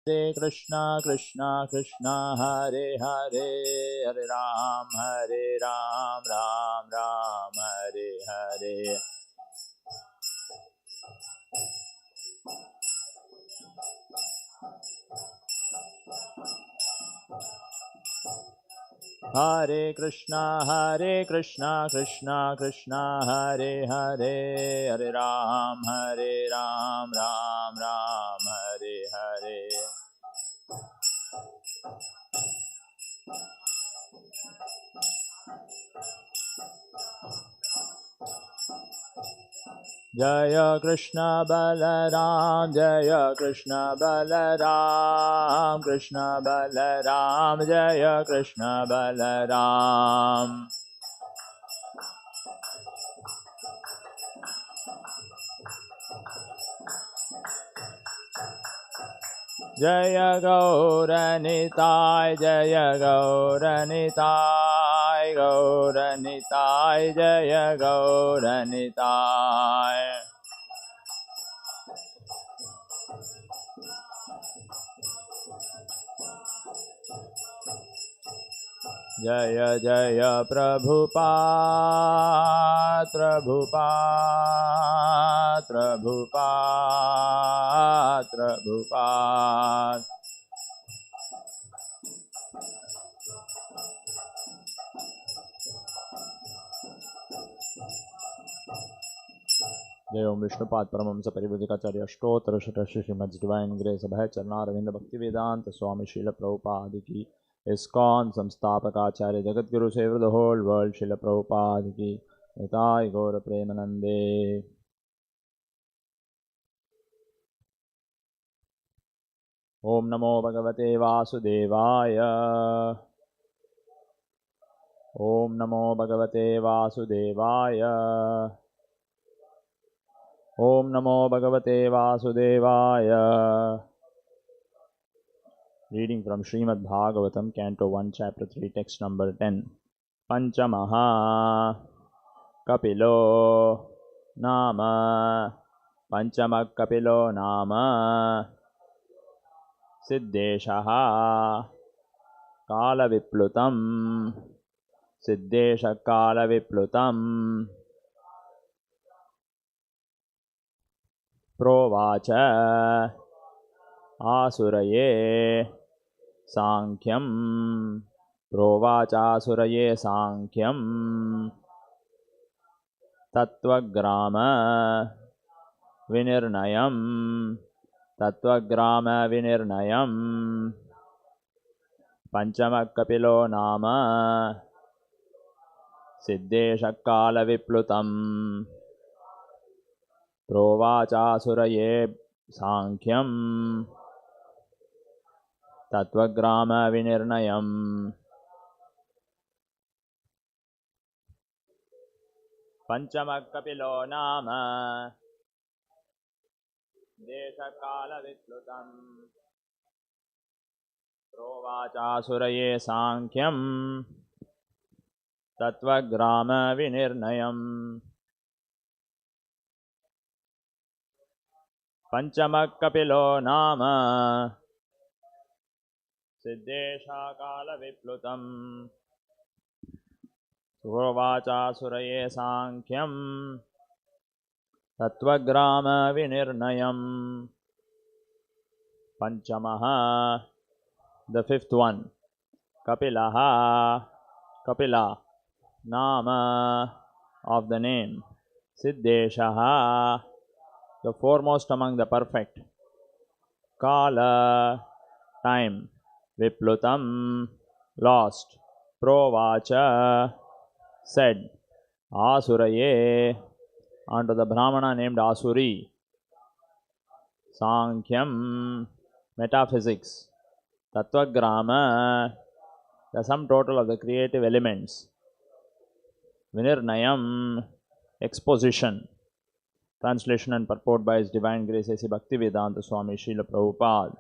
Hare Krishna, Krishna Krishna, Hare Hare, Hare Ram, Ram Ram, Hare Hare. Hare Krishna, Krishna Krishna, Hare Hare, Hare Ram, Ram Ram, Hare Hare. Jaya Krishna Balaram, Jaya Krishna Balaram, Krishna Balaram, Jaya Krishna Balaram. Jaya Gauranitai, Jaya Gauranitai, Gauranitai, Jaya Gauranitai. Jaya Jaya Prabhupada, Prabhupada, Prabhupada, Prabhupada. Jai Om Vishnupad Paramamsa Parivadikacharya Ashtottara Shatashi Srimad Divine Grace Abhay Charnaravinda Bhakti Vedanta Swami Srila Prabhupada Ki ISKCON Samstapakacharya Jagadguru Saver the whole world Srila Prabhupada Ki Nitai Gaura Premanande. Om Namo Bhagavate Vasudevaya. Om Namo Bhagavate Vasudevaya. Om Namo Bhagavate Vasudevaya. Reading from Srimad-Bhagavatam, Canto 1, Chapter 3, Text number 10. Panchamaha Kapilo Nama. Panchamak Kapilo Nama. Siddeshaha Kala Viplutam. Siddesha Kala Viplutam. Provacha Asuraye Sankyam. Provacha Asuraye Sankyam. Tattvagrama Vinirnayam. Tattvagrama Vinirnayam. Panchamakapilo Nama. Siddeshakala Viplutam. Provachasuraye Sankyam. Tattvagrama Vinirnayam. Panchamakapilo Nama. Deshakala Viplutam. Provachasuraye Sankyam. Tattvagrama Vinirnayam. Panchamakapilo Nama. Siddeshakala Viplutam. Provachasuraye Sankyam. Tattvagrama Vinirnayam. Panchamaha, the fifth one. Kapilaha, Kapila, Nama, of the name. Siddeshaha, the foremost among the perfect. Kala, time. Viplutam, lost. Provacha, said. Asuraye, unto the Brahmana named Asuri. Sankyam, metaphysics. Tattvagrama, the sum total of the creative elements. Vinirnayam, exposition. Translation and purport by His Divine Grace A.C. Bhaktivedanta Swami Srila Prabhupada.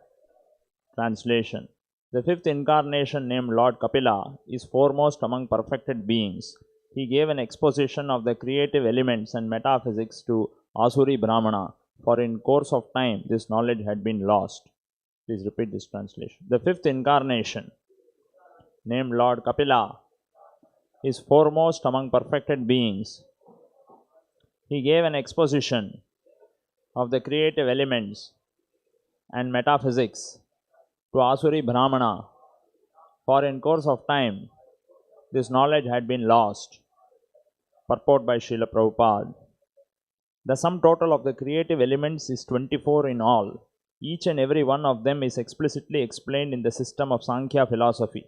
Translation. The fifth incarnation named Lord Kapila is foremost among perfected beings. He gave an exposition of the creative elements and metaphysics to Asuri Brahmana, for in course of time this knowledge had been lost. Please repeat this translation. The fifth incarnation, named Lord Kapila, is foremost among perfected beings. He gave an exposition of the creative elements and metaphysics to Asuri Brahmana, for in course of time this knowledge had been lost. Purport by Srila Prabhupada. The sum total of the creative elements is 24 in all. Each and every one of them is explicitly explained in the system of Sankhya philosophy.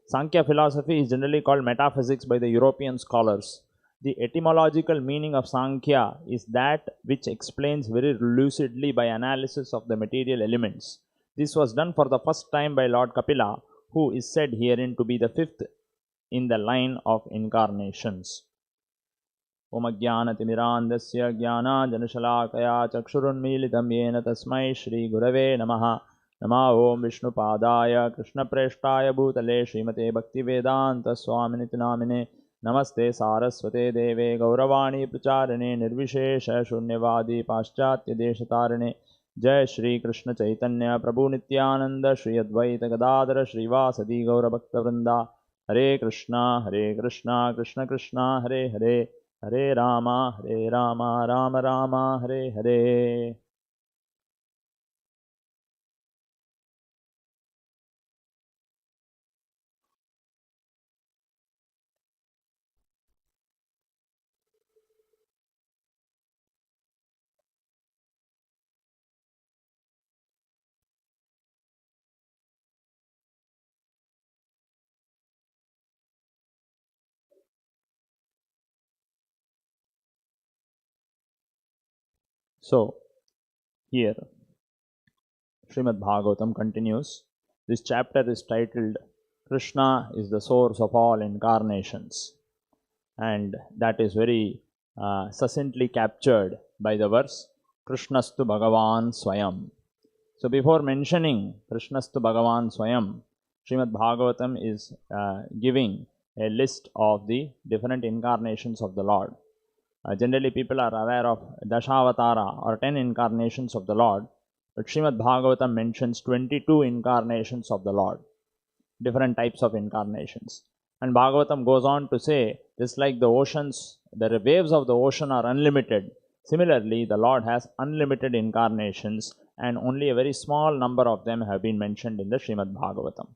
Sankhya philosophy is generally called metaphysics by the European scholars. The etymological meaning of Sankhya is that which explains very lucidly by analysis of the material elements. This was done for the first time by Lord Kapila, who is said herein to be the fifth in the line of incarnations. Om Ajnanatimirandasya Jnananjanashalakaya Chakshurunmilitam Yena Tasmai Shri Gurave Namaha. Nama Om Vishnupadaya Krishna Preshtaya Bhutale Srimate Bhaktivedanta Swaminiti Namine. Namaste Saraswate Deve Gauravani Pracharane Nirvishesha Shunyavadi Paschatya Deshatarane. Jai Shri Krishna Chaitanya Prabhu Nityananda Shri Advaita Gadadara Shri Vasadi Gaura Bhakta Vrinda. Hare Krishna Krishna Krishna Hare Hare, Hare Rama Rama Rama Hare Hare. So, here Srimad-Bhagavatam continues. This chapter is titled Krishna is the source of all incarnations, and that is very succinctly captured by the verse Krishnastu Bhagavan Swayam. So before mentioning Krishnastu Bhagavan Swayam, Srimad-Bhagavatam is giving a list of the different incarnations of the Lord. Generally people are aware of Dashavatara or 10 incarnations of the Lord, but Srimad-Bhagavatam mentions 22 incarnations of the Lord, different types of incarnations. And Bhagavatam goes on to say, just like the oceans, the waves of the ocean are unlimited, similarly the Lord has unlimited incarnations, and only a very small number of them have been mentioned in the Srimad-Bhagavatam.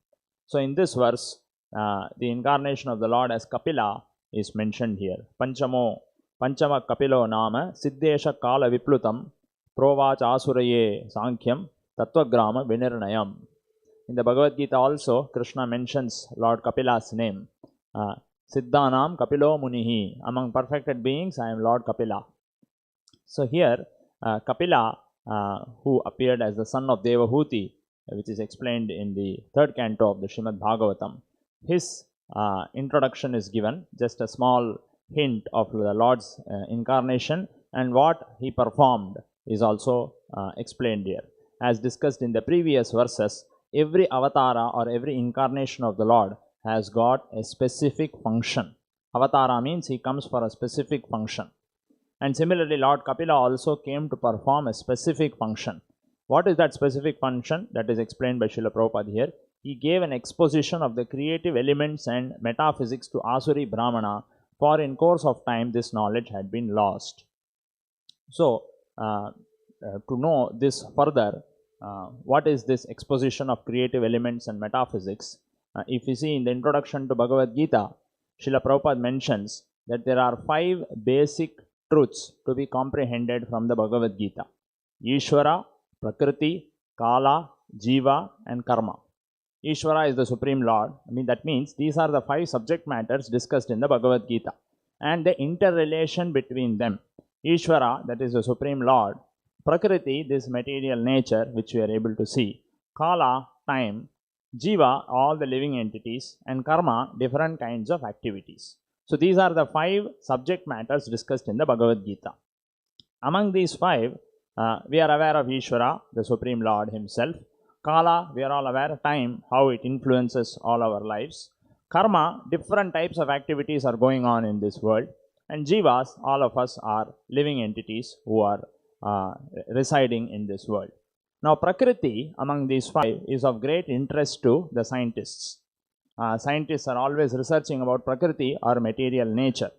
So in this verse, the incarnation of the Lord as Kapila is mentioned here. Panchama Kapilo Nama Siddhesha Kala Viplutam Provacha Asuraye Sankyam Tattvagrama Vinirnayam. In the Bhagavad-gita also, Krishna mentions Lord Kapila's name. Siddhanam Kapilo Munihi. Among perfected beings, I am Lord Kapila. So here, Kapila, who appeared as the son of Devahuti, which is explained in the third canto of the Srimad-Bhagavatam, his introduction is given, just a small hint of the Lord's incarnation, and what he performed is also explained here. As discussed in the previous verses, every avatara or every incarnation of the Lord has got a specific function. Avatara means he comes for a specific function. And similarly, Lord Kapila also came to perform a specific function. What is that specific function? That is explained by Srila Prabhupada here. He gave an exposition of the creative elements and metaphysics to Asuri Brahmana, for in course of time this knowledge had been lost. So, to know this further, what is this exposition of creative elements and metaphysics? If you see in the introduction to Bhagavad-gita, Srila Prabhupada mentions that there are 5 basic truths to be comprehended from the Bhagavad-gita: Ishvara, Prakriti, Kala, Jiva and Karma. Ishvara is the Supreme Lord. That means these are the 5 subject matters discussed in the Bhagavad-gita and the interrelation between them. Ishvara, that is the Supreme Lord; Prakriti, this material nature which we are able to see; Kala, time; Jiva, all the living entities; and Karma, different kinds of activities. So these are the 5 subject matters discussed in the Bhagavad-gita. Among these 5, we are aware of Ishvara, the Supreme Lord himself. Kala, we are all aware of time, how it influences all our lives. Karma, different types of activities are going on in this world. And Jivas, all of us are living entities who are residing in this world. Now, Prakriti among these five is of great interest to the scientists. Scientists are always researching about Prakriti or material nature.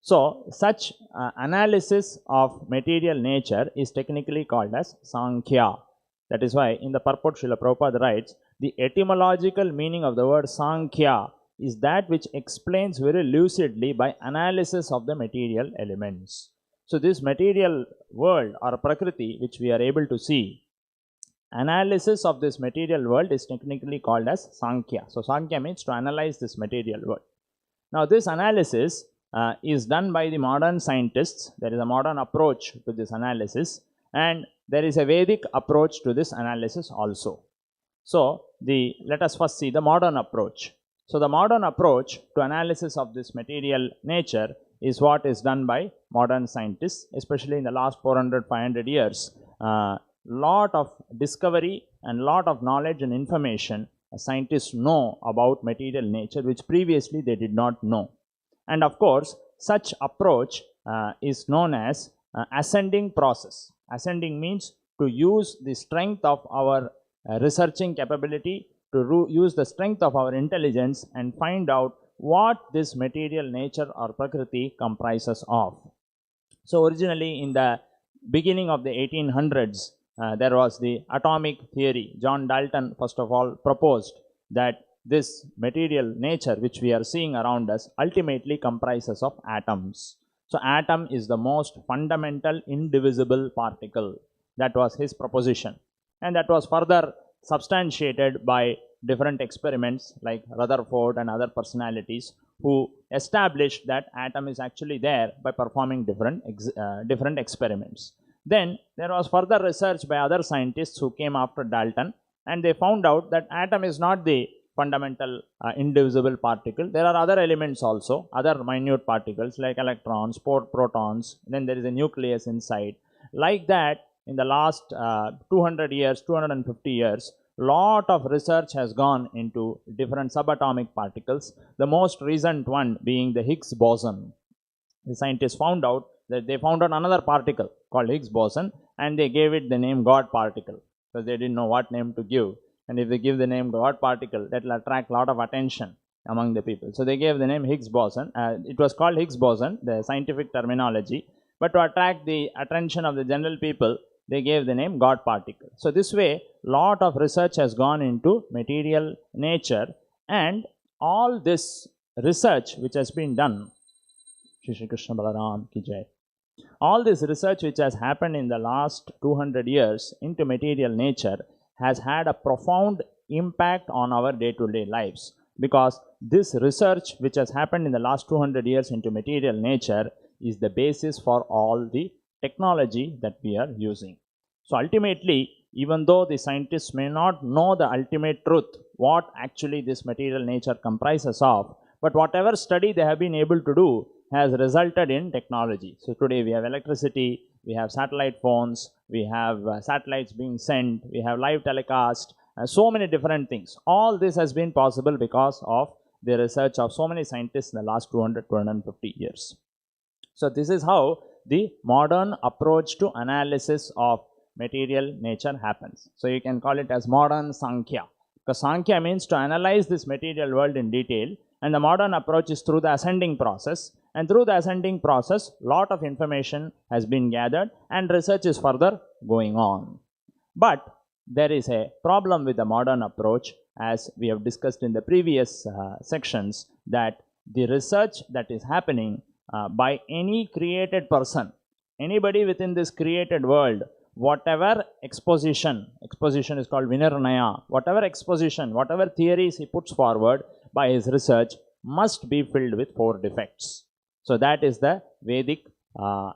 So, such analysis of material nature is technically called as Sankhya. That is why in the purport Srila Prabhupada writes, the etymological meaning of the word Sankhya is that which explains very lucidly by analysis of the material elements. So, this material world or Prakriti which we are able to see, analysis of this material world is technically called as Sankhya. So, Sankhya means to analyze this material world. Now, this analysis is done by the modern scientists. There is a modern approach to this analysis, and there is a Vedic approach to this analysis also. So, let us first see the modern approach. So, the modern approach to analysis of this material nature is what is done by modern scientists, especially in the last 400-500 years. Lot of discovery and lot of knowledge and information scientists know about material nature which previously they did not know. And of course, such approach is known as ascending process. Ascending means to use the strength of our researching capability, to use the strength of our intelligence and find out what this material nature or Prakriti comprises of. So originally in the beginning of the 1800s, there was the atomic theory. John Dalton first of all proposed that this material nature which we are seeing around us ultimately comprises of atoms. So atom is the most fundamental indivisible particle. That was his proposition, and that was further substantiated by different experiments like Rutherford and other personalities who established that atom is actually there by performing different experiments. Then there was further research by other scientists who came after Dalton, and they found out that atom is not the fundamental indivisible particle. There are other elements also, other minute particles like electrons, protons, then there is a nucleus inside. Like that, in the last 200 years, 250 years, lot of research has gone into different subatomic particles, the most recent one being the Higgs boson. The scientists found out that they found out another particle called Higgs boson, and they gave it the name God particle because they didn't know what name to give. And if they give the name God particle, that will attract a lot of attention among the people. So they gave the name Higgs boson. It was called Higgs boson, the scientific terminology. But to attract the attention of the general people, they gave the name God particle. So this way, lot of research has gone into material nature, and all this research which has been done, Shri Krishna Balaram ki jai. All this research which has happened in the last 200 years into material nature has had a profound impact on our day-to-day lives, because this research which has happened in the last 200 years into material nature is the basis for all the technology that we are using. So ultimately, even though the scientists may not know the ultimate truth, what actually this material nature comprises of, but whatever study they have been able to do has resulted in technology. So today we have electricity, we have satellite phones, we have satellites being sent, we have live telecast, so many different things. All this has been possible because of the research of so many scientists in the last 200-250 years. So this is how the modern approach to analysis of material nature happens. So you can call it as modern Sankhya, because Sankhya means to analyze this material world in detail, and the modern approach is through the ascending process, and through the ascending process lot of information has been gathered and research is further going on. But there is a problem with the modern approach, as we have discussed in the previous sections, that the research that is happening by any created person, anybody within this created world, whatever exposition is called Vinirnaya, whatever exposition, whatever theories he puts forward by his research must be filled with 4 defects. So that is the Vedic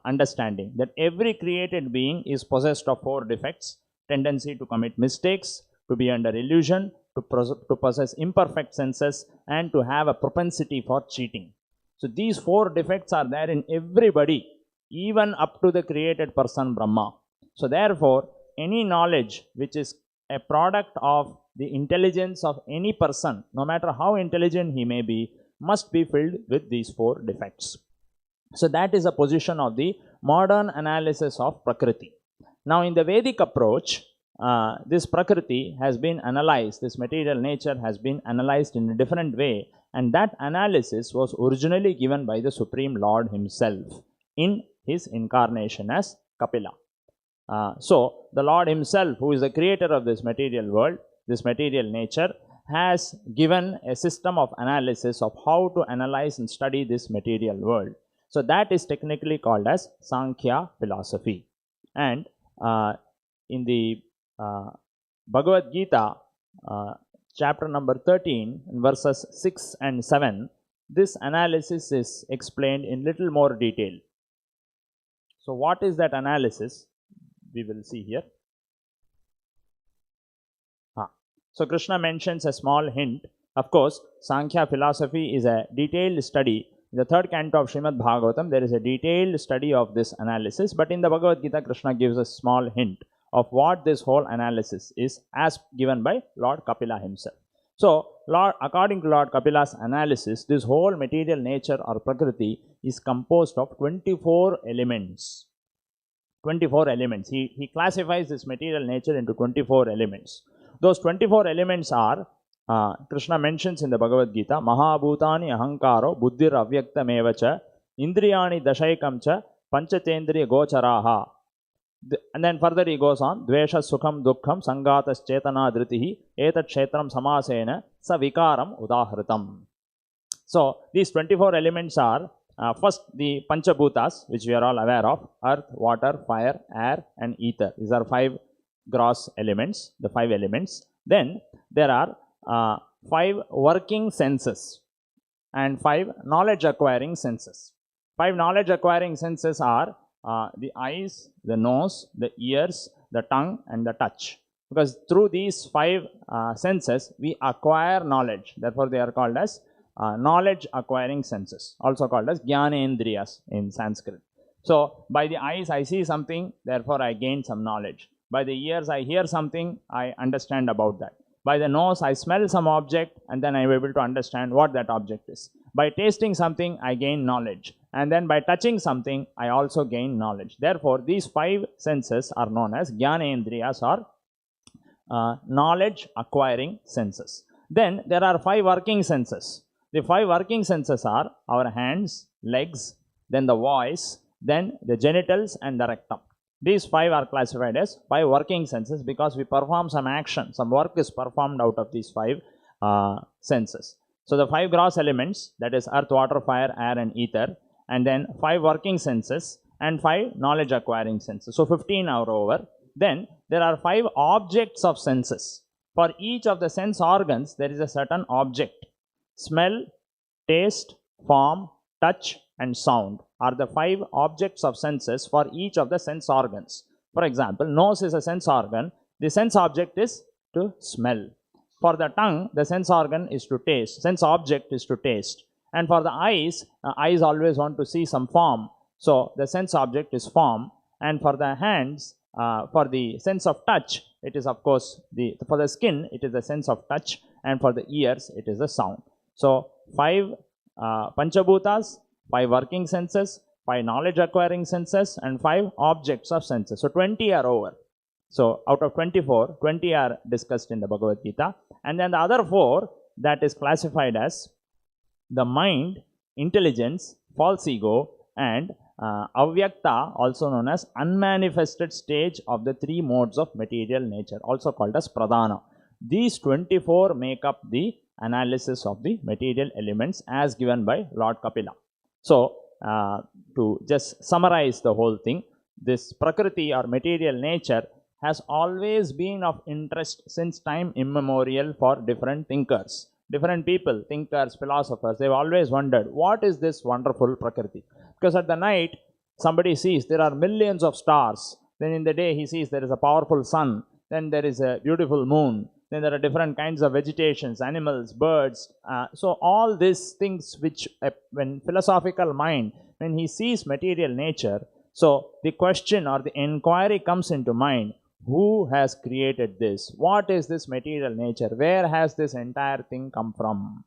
understanding, that every created being is possessed of 4 defects: tendency to commit mistakes, to be under illusion, to possess imperfect senses, and to have a propensity for cheating. So these 4 defects are there in everybody, even up to the created person Brahma. So therefore, any knowledge which is a product of the intelligence of any person, no matter how intelligent he may be, must be filled with these 4 defects. So that is a position of the modern analysis of Prakriti. Now in the Vedic approach, this Prakriti has been analyzed, this material nature has been analyzed in a different way, and that analysis was originally given by the Supreme Lord Himself in His incarnation as Kapila. So, the Lord Himself, who is the creator of this material world, this material nature, has given a system of analysis of how to analyze and study this material world. So, that is technically called as Sankhya philosophy. And in the Bhagavad-gita, chapter number 13, verses 6 and 7, this analysis is explained in little more detail. So, what is that analysis? We will see here. So, Krishna mentions a small hint. Of course, Sankhya philosophy is a detailed study. In the third canto of Srimad-Bhagavatam, there is a detailed study of this analysis. But in the Bhagavad-gita, Krishna gives a small hint of what this whole analysis is, as given by Lord Kapila himself. So, according to Lord Kapila's analysis, this whole material nature or Prakriti is composed of 24 elements. 24 elements. He classifies this material nature into 24 elements. Those 24 elements are, Krishna mentions in the Bhagavad-gita, Mahabhutani Ahankaro Buddhir Avyaktam Evacha Indriyani Dashaikamcha Panchatendriya Gocharaha. And then further he goes on, Dvesha Sukham Dukkham Sangatas Chetana Dhritihi Etat Kshetram Samasena Savikaram Udahritam. So, these 24 elements are, first the Panchabhutas, which we are all aware of, earth, water, fire, air and ether. These are 5 gross elements, the 5 elements. Then there are 5 working senses and 5 knowledge acquiring senses. 5 knowledge acquiring senses are the eyes, the nose, the ears, the tongue and the touch. Because through these 5 senses we acquire knowledge. Therefore they are called as knowledge acquiring senses, also called as Jnanendriyas in Sanskrit. So by the eyes I see something, therefore I gain some knowledge. By the ears I hear something, I understand about that. By the nose I smell some object and then I am able to understand what that object is. By tasting something I gain knowledge, and then by touching something I also gain knowledge. Therefore these 5 senses are known as Jnanendriyas or knowledge acquiring senses. Then there are 5 working senses. The 5 working senses are our hands, legs, then the voice, then the genitals and the rectum. These 5 are classified as 5 working senses because we perform some action, some work is performed out of these 5 senses. So the 5 gross elements, that is earth, water, fire, air and ether, and then 5 working senses and 5 knowledge acquiring senses. So 15 are over. Then there are 5 objects of senses. For each of the sense organs, there is a certain object. Smell, taste, form, touch and sound are the 5 objects of senses for each of the sense organs. For example, nose is a sense organ. The sense object is to smell. For the tongue, the sense organ is to taste. Sense object is to taste. And for the eyes, eyes always want to see some form. So the sense object is form. And for the hands, for the sense of touch, it is of course, for the skin, it is the sense of touch. And for the ears, it is the sound. So 5 Panchabhutas, 5 working senses, 5 knowledge acquiring senses and 5 objects of senses. So 20 are over. So out of 24, 20 are discussed in the Bhagavad-gita. And then the other 4, that is classified as the mind, intelligence, false ego and avyakta, also known as unmanifested stage of the 3 modes of material nature, also called as pradhana. These 24 make up the analysis of the material elements as given by Lord Kapila. So, to just summarize the whole thing, this Prakriti or material nature has always been of interest since time immemorial for different thinkers. Different people, thinkers, philosophers, they've always wondered, what is this wonderful Prakriti? Because at the night, somebody sees there are millions of stars. Then in the day, he sees there is a powerful sun. Then there is a beautiful moon. Then there are different kinds of vegetations, animals, birds. So all these things which, when philosophical mind, when he sees material nature, so the question or the inquiry comes into mind, who has created this? What is this material nature? Where has this entire thing come from?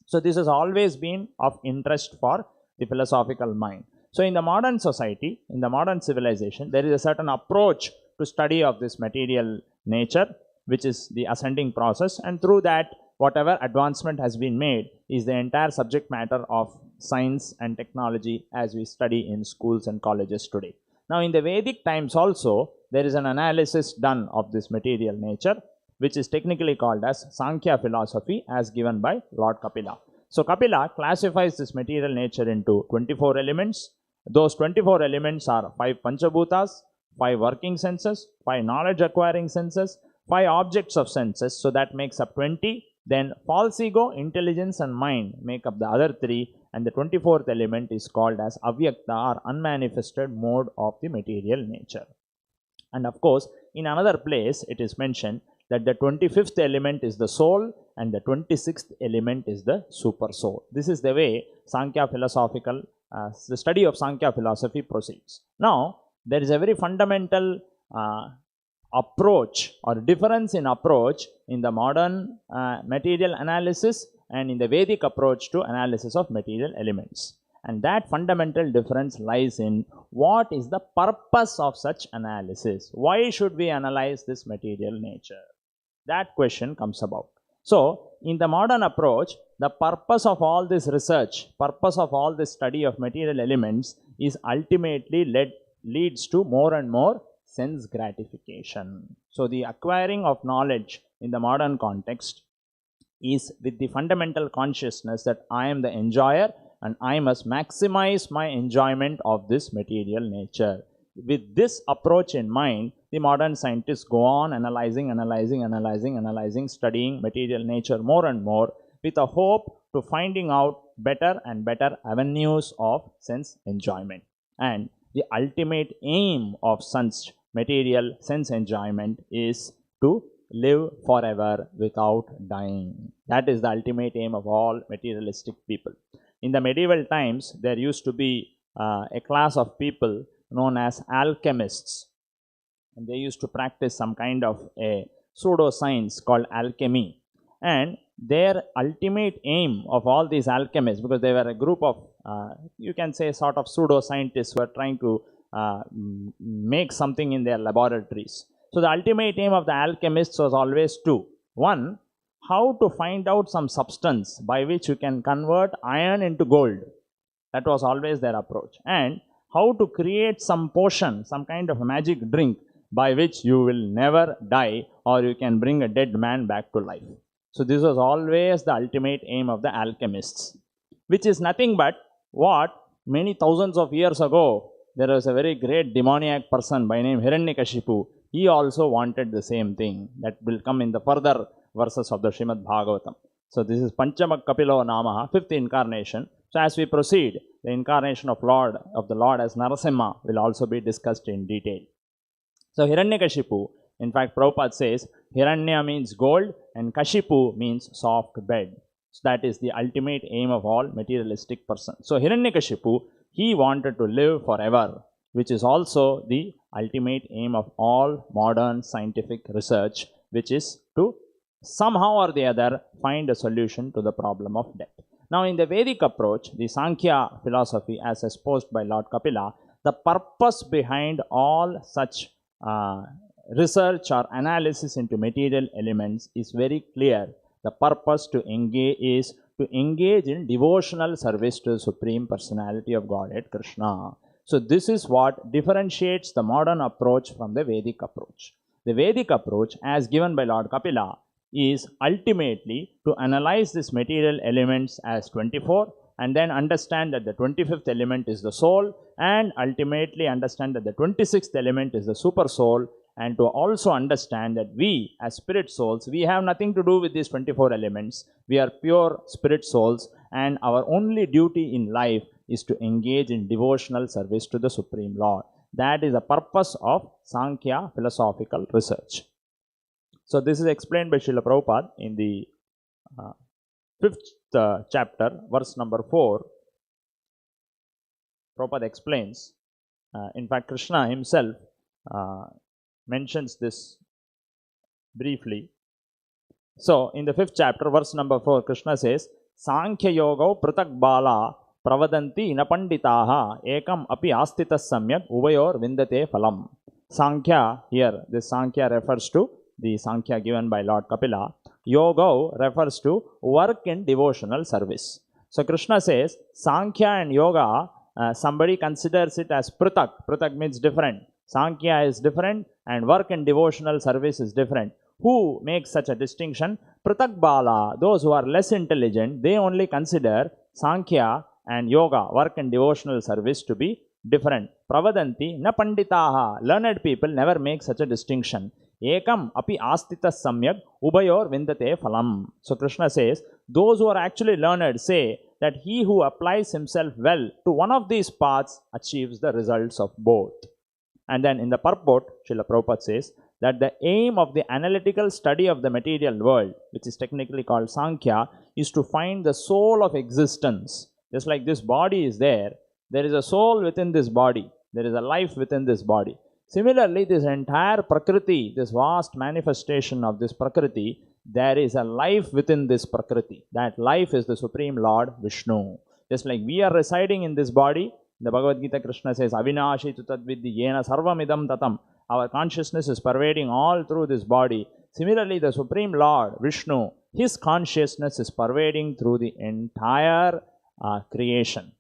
So this has always been of interest for the philosophical mind. So in the modern society, in the modern civilization, there is a certain approach to study of this material nature, which is the ascending process, and through that whatever advancement has been made is the entire subject matter of science and technology as we study in schools and colleges today. Now in the Vedic times also there is an analysis done of this material nature, which is technically called as Sankhya philosophy, as given by Lord Kapila. So Kapila classifies this material nature into 24 elements. Those 24 elements are 5 Panchabhutas, 5 working senses, 5 knowledge acquiring senses, 5 objects of senses, so that makes up 20. Then false ego, intelligence and mind make up the other 3, and the 24th element is called as Avyakta or unmanifested mode of the material nature. And of course, in another place it is mentioned that the 25th element is the soul and the 26th element is the super soul. This is the way Sankhya philosophical, the study of Sankhya philosophy proceeds. Now, there is a very fundamental approach or difference in approach in the modern material analysis and in the Vedic approach to analysis of material elements. And that fundamental difference lies in what is the purpose of such analysis. Why should we analyze this material nature? That question comes about. So, in the modern approach, the purpose of all this research, purpose of all this study of material elements is ultimately leads to more and more sense gratification. So, the acquiring of knowledge in the modern context is with the fundamental consciousness that I am the enjoyer and I must maximize my enjoyment of this material nature. With this approach in mind, the modern scientists go on analyzing, studying material nature more and more with a hope to finding out better and better avenues of sense enjoyment. And the ultimate aim of material sense enjoyment is to live forever without dying. That is the ultimate aim of all materialistic people. In the medieval times, there used to be a class of people known as alchemists. And they used to practice some kind of a pseudo-science called alchemy. And their ultimate aim of all these alchemists, because they were a group of, you can say, sort of pseudo-scientists who are trying to make something in their laboratories. So the ultimate aim of the alchemists was always two. One, how to find out some substance by which you can convert iron into gold. That was always their approach. And how to create some potion, some kind of a magic drink by which you will never die or you can bring a dead man back to life. So this was always the ultimate aim of the alchemists, which is nothing but what many thousands of years ago there was a very great demoniac person by name Hiranyakashipu. He also wanted the same thing that will come in the further verses of the Srimad-Bhagavatam. So this is Panchama Kapilo Namaha, 5th incarnation. So as we proceed, the incarnation of the Lord as Narasimha will also be discussed in detail. So Hiranyakashipu, in fact Prabhupada says, Hiranya means gold and Kashipu means soft bed. So that is the ultimate aim of all materialistic persons. So Hiranyakashipu, he wanted to live forever, which is also the ultimate aim of all modern scientific research, which is to somehow or the other find a solution to the problem of death. Now in the Vedic approach, the Sankhya philosophy as exposed by Lord Kapila, the purpose behind all such research or analysis into material elements is very clear. The purpose to engage is to engage in devotional service to the Supreme Personality of Godhead, Krishna. So this is what differentiates the modern approach from the Vedic approach. The Vedic approach, as given by Lord Kapila, is ultimately to analyze these material elements as 24 and then understand that the 25th element is the soul and ultimately understand that the 26th element is the super soul, and to also understand that we as spirit souls, we have nothing to do with these 24 elements. We are pure spirit souls and our only duty in life is to engage in devotional service to the Supreme Lord. That is the purpose of Sankhya philosophical research. So this is explained by Srila Prabhupada in the 5th chapter, verse number 4. Prabhupada explains, in fact Krishna himself mentions this briefly. So in the 5th chapter, verse number 4, Krishna says, Sankhya yoga pratak bala pravadanti inapanditaha ekam api astitas samyak uvayor vindate phalam. Sankhya, here this Sankhya refers to the Sankhya given by Lord Kapila. Yoga refers to work in devotional service. So Krishna says, Sankhya and Yoga, somebody considers it as Pratak. Pratak means different. Sankhya is different and work in devotional service is different. Who makes such a distinction? Pratak Bala, those who are less intelligent, they only consider Sankhya and Yoga, work and devotional service, to be different. Pravadanti na panditaha, learned people never make such a distinction. Ekam api astitas samyak ubayor vindate phalam. So Krishna says, those who are actually learned say that he who applies himself well to one of these paths achieves the results of both. And then in the purport, Srila Prabhupada says that the aim of the analytical study of the material world, which is technically called Sankhya, is to find the soul of existence. Just like this body is there, there is a soul within this body. There is a life within this body. Similarly, this entire Prakriti, this vast manifestation of this Prakriti, there is a life within this Prakriti. That life is the Supreme Lord Vishnu. Just like we are residing in this body, the Bhagavad-gita, Krishna says, Avinashi tu tadvidhi yena sarvamidam tatam. Our consciousness is pervading all through this body. Similarly, the Supreme Lord Vishnu, his consciousness is pervading through the entire creation.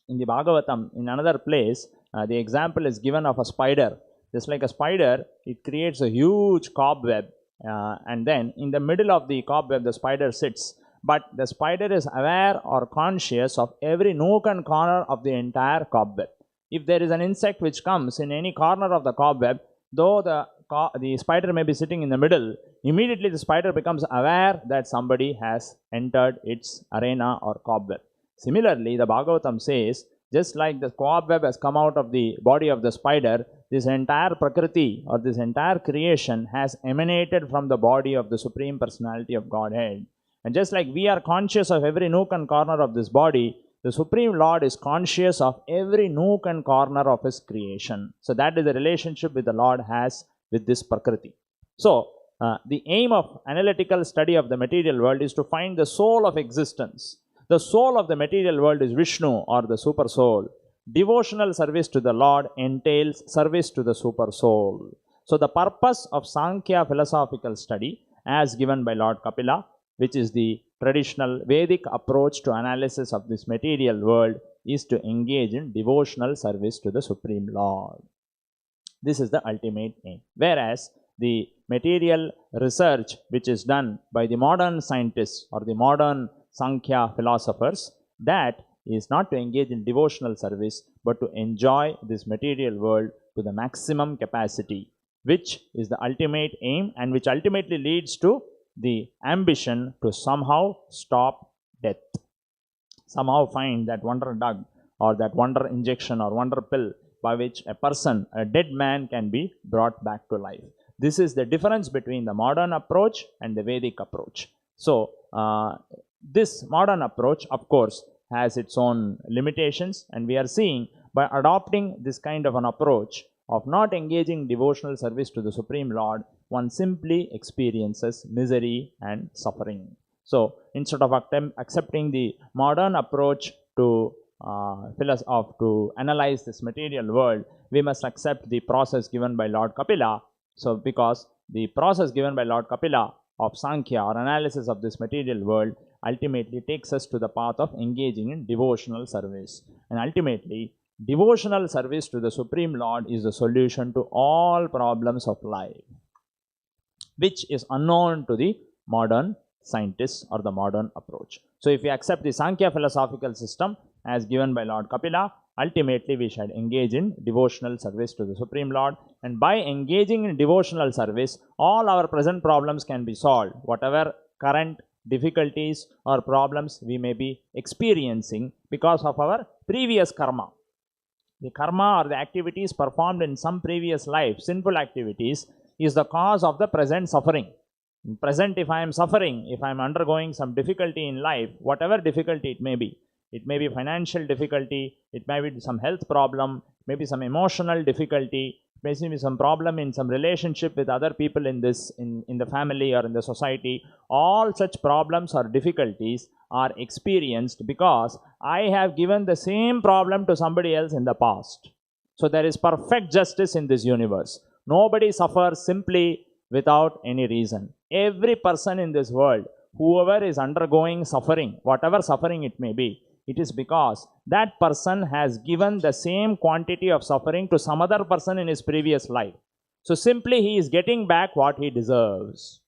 In the Bhagavatam, in another place, the example is given of a spider. Just like a spider, it creates a huge cobweb, and then in the middle of the cobweb, the spider sits. But the spider is aware or conscious of every nook and corner of the entire cobweb. If there is an insect which comes in any corner of the cobweb, though the spider may be sitting in the middle, immediately the spider becomes aware that somebody has entered its arena or cobweb. Similarly, the Bhagavatam says, just like the cobweb has come out of the body of the spider, this entire Prakriti or this entire creation has emanated from the body of the Supreme Personality of Godhead. And just like we are conscious of every nook and corner of this body, the Supreme Lord is conscious of every nook and corner of his creation. So that is the relationship that the Lord has with this Prakriti. So the aim of analytical study of the material world is to find the soul of existence. The soul of the material world is Vishnu, or the super soul. Devotional service to the Lord entails service to the super soul. So the purpose of Sankhya philosophical study, as given by Lord Kapila, which is the traditional Vedic approach to analysis of this material world, is to engage in devotional service to the Supreme Lord. This is the ultimate aim. Whereas the material research which is done by the modern scientists or the modern Sankhya philosophers, that is not to engage in devotional service, but to enjoy this material world to the maximum capacity, which is the ultimate aim and which ultimately leads to the ambition to somehow stop death. Somehow find that wonder drug or that wonder injection or wonder pill by which a person, a dead man, can be brought back to life. This is the difference between the modern approach and the Vedic approach. So, this modern approach, of course, has its own limitations, and we are seeing by adopting this kind of an approach of not engaging devotional service to the Supreme Lord, one simply experiences misery and suffering. So, instead of accepting the modern approach to analyze this material world, we must accept the process given by Lord Kapila. So, because the process given by Lord Kapila of Sankhya or analysis of this material world ultimately takes us to the path of engaging in devotional service. And ultimately, devotional service to the Supreme Lord is the solution to all problems of life, which is unknown to the modern scientists or the modern approach. So if we accept the Sankhya philosophical system as given by Lord Kapila, ultimately we should engage in devotional service to the Supreme Lord, and by engaging in devotional service, all our present problems can be solved. Whatever current difficulties or problems we may be experiencing because of our previous karma. The karma or the activities performed in some previous life, sinful activities, is the cause of the present suffering. In present, if I am suffering, if I am undergoing some difficulty in life, whatever difficulty it may be financial difficulty, it may be some health problem, maybe some emotional difficulty, maybe some problem in some relationship with other people in the family or in the society. All such problems or difficulties are experienced because I have given the same problem to somebody else in the past. So there is perfect justice in this universe. Nobody suffers simply without any reason. Every person in this world, whoever is undergoing suffering, whatever suffering it may be, it is because that person has given the same quantity of suffering to some other person in his previous life. So simply he is getting back what he deserves.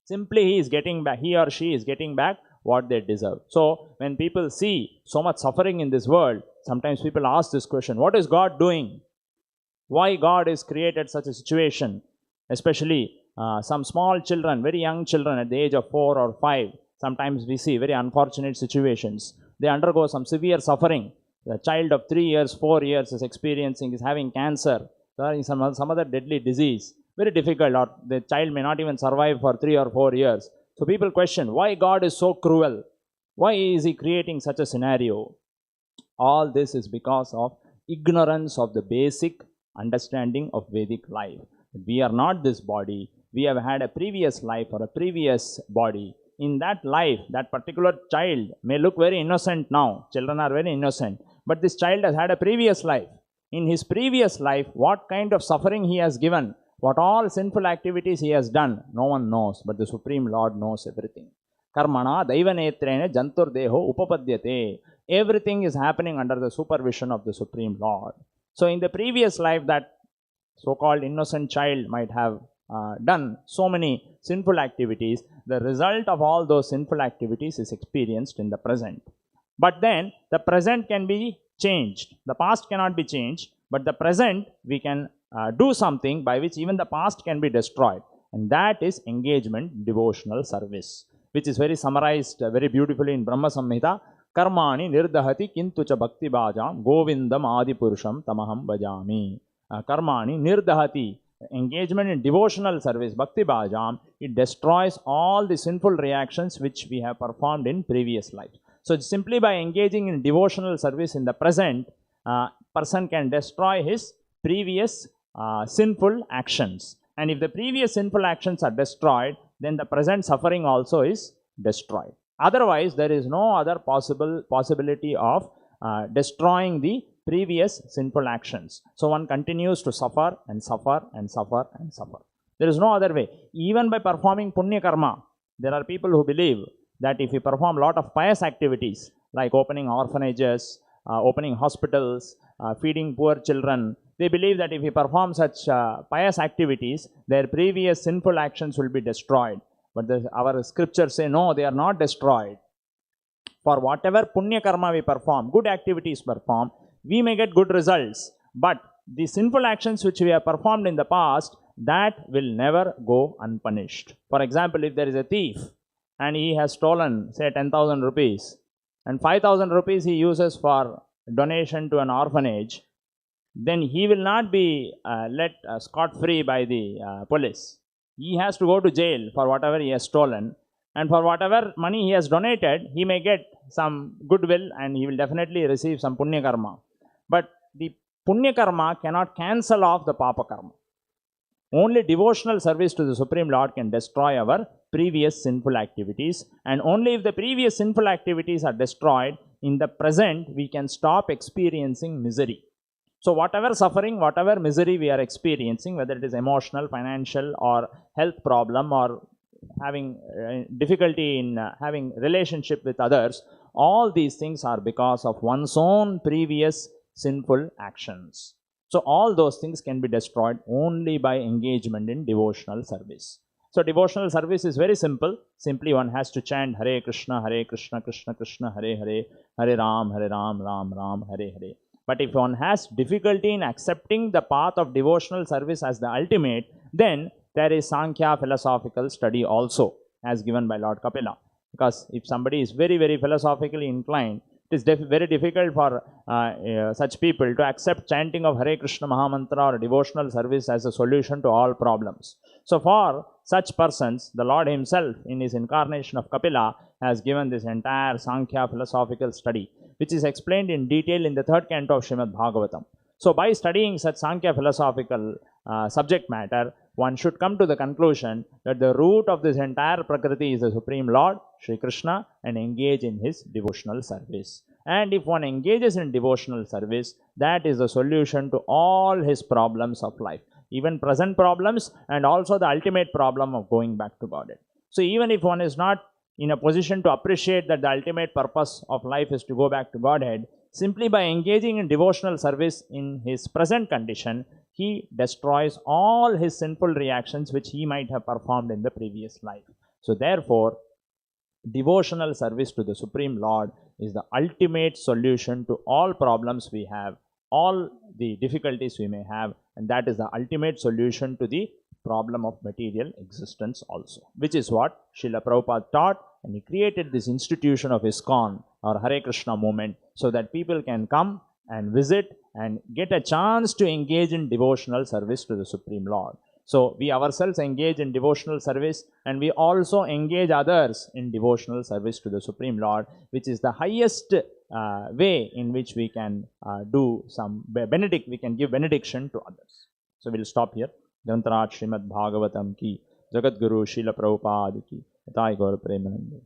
Simply he or she is getting back what they deserve. So when people see so much suffering in this world, sometimes people ask this question, what is God doing? Why God has created such a situation? Especially some small children, very young children at the age of 4 or 5, sometimes we see very unfortunate situations. They undergo some severe suffering. The child of 3 years, 4 years is having cancer, some other deadly disease. Very difficult, or the child may not even survive for 3 or 4 years. So people question, why God is so cruel? Why is He creating such a scenario? All this is because of ignorance of the basic understanding of Vedic life. We are not this body. We have had a previous life or a previous body. In that life, that particular child may look very innocent now. Children are very innocent. But this child has had a previous life. In his previous life, what kind of suffering he has given, what all sinful activities he has done, no one knows, but the Supreme Lord knows everything. Karmana daivanetrene jantur deho upapadyate. Everything is happening under the supervision of the Supreme Lord. So in the previous life, that so-called innocent child might have done so many sinful activities. The result of all those sinful activities is experienced in the present. But then the present can be changed. The past cannot be changed, but the present we can do something by which even the past can be destroyed. And that is engagement, devotional service, which is very summarized very beautifully in Brahma Samhita. Karmani nirdahati kintucha bhakti bhajam govindam adi purusham tamaham bhajami. Karmani nirdahati, engagement in devotional service, bhakti bhajam, it destroys all the sinful reactions which we have performed in previous life. So simply by engaging in devotional service in the present, person can destroy his previous sinful actions. And if the previous sinful actions are destroyed, then the present suffering also is destroyed. Otherwise, there is no other possibility of destroying the previous sinful actions. So one continues to suffer and suffer and suffer and suffer. There is no other way. Even by performing punya karma, there are people who believe that if you perform a lot of pious activities like opening orphanages, opening hospitals, feeding poor children, they believe that if you perform such pious activities, their previous sinful actions will be destroyed. But our scriptures say, no, they are not destroyed. For whatever punya karma we perform, good activities perform, we may get good results. But the sinful actions which we have performed in the past, that will never go unpunished. For example, if there is a thief and he has stolen, say, 10,000 rupees, and 5,000 rupees he uses for donation to an orphanage, then he will not be let scot-free by the police. He has to go to jail for whatever he has stolen, and for whatever money he has donated, he may get some goodwill and he will definitely receive some punya karma. But the punya karma cannot cancel off the papa karma. Only devotional service to the Supreme Lord can destroy our previous sinful activities, and only if the previous sinful activities are destroyed, in the present we can stop experiencing misery. So whatever suffering, whatever misery we are experiencing, whether it is emotional, financial, or health problem, or having difficulty in having relationship with others, all these things are because of one's own previous sinful actions. So all those things can be destroyed only by engagement in devotional service. So devotional service is very simple. Simply one has to chant Hare Krishna, Krishna Krishna, Hare Hare, Hare Ram, Ram Ram, Hare Hare. But if one has difficulty in accepting the path of devotional service as the ultimate, then there is Sankhya philosophical study also, as given by Lord Kapila. Because if somebody is very, very philosophically inclined, it is very difficult for such people to accept chanting of Hare Krishna Mahamantra or devotional service as a solution to all problems. So for such persons, the Lord Himself in His incarnation of Kapila has given this entire Sankhya philosophical study, which is explained in detail in the 3rd canto of Srimad-Bhagavatam. So by studying such Sankhya philosophical subject matter, one should come to the conclusion that the root of this entire Prakriti is the Supreme Lord, Shri Krishna, and engage in His devotional service. And if one engages in devotional service, that is the solution to all his problems of life. even present problems and also the ultimate problem of going back to Godhead. So even if one is not in a position to appreciate that the ultimate purpose of life is to go back to Godhead, simply by engaging in devotional service in his present condition, he destroys all his sinful reactions which he might have performed in the previous life. So therefore, devotional service to the Supreme Lord is the ultimate solution to all problems we have, all the difficulties we may have, and that is the ultimate solution to the problem of material existence also, which is what Srila Prabhupada taught, and he created this institution of ISKCON or Hare Krishna movement so that people can come and visit and get a chance to engage in devotional service to the Supreme Lord. So we ourselves engage in devotional service, and we also engage others in devotional service to the Supreme Lord, which is the highest way in which we can do some we can give benediction to others. So we'll stop here. Grantaraj Srimad-Bhagavatam ki, Jagat Guru Srila Prabhupada ki, Atai Gaur Premanande.